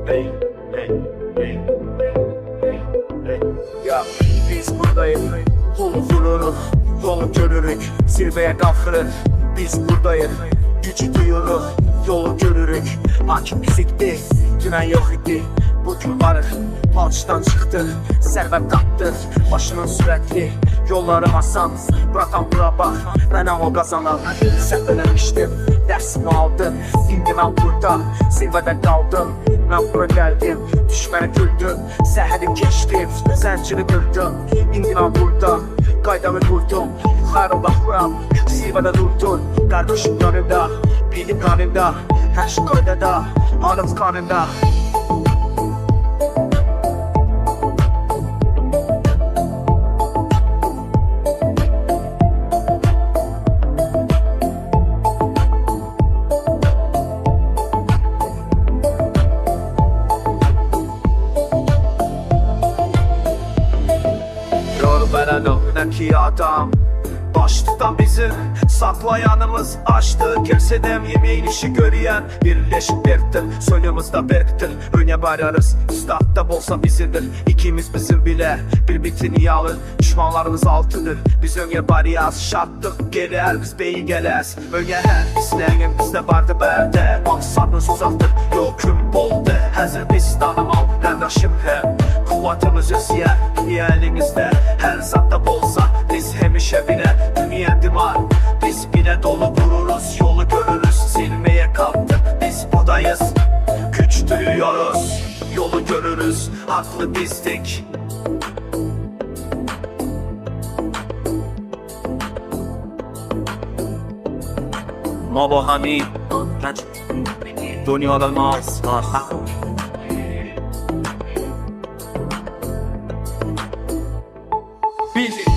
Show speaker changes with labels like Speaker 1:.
Speaker 1: Hey, hey, hey, hey, hey. Ya biz buradayız, yolu vururuz, yolu görürük, zirveye kalkırız. Biz buradayız, gücü duyuruz, yolu görürük. Hakim fizikti, güven yok idi. Bugün varır, palçıdan çıktı, servet taptı. Başının sürekli yolları asan, buradan bura bak, ben o kazanan. Sen öğrenmiştim, dersimi aldım. Şimdi ben burada, zirvede kaldım. Ben buraya geldim, düşmene güldüm. Səhərim geçtim, zənciri kırdım. İndi ben burada, qaydamı kurdum. Yuxarı baxıram, zirvede durdun. Kardeşim yanımda, benim kanımda. Her şey qaydada, alım kanımda. Veren önündeki adam baş tutan bizi saklayanımız açtı. Kimseden yemeğin işi görüyen birleşip berktir. Soyumuzda berktir, öne vararız. Üstadda bolsa bizidir, ikimiz bizim bile bir bitini alır. Düşmanlarımız altıdır, biz öne varıyaz. Şarttık gelir, biz beyin gelez. Öne her isteyen bizde vardı berde. Maksadımız uzaktır, yoküm boldu. Hazır biz tanımal, kardeşim hem kuvvetimiz ösiye, dünya elimizde. Her zatta bolsa biz hemişe bile dünya dimar. Biz bile dolu dururuz, yolu görürüz. Silmeye kalktık, biz buradayız. Güç duyuyoruz, yolu görürüz. Haklı bizdik. Novo Hani Dünyada Mars Biz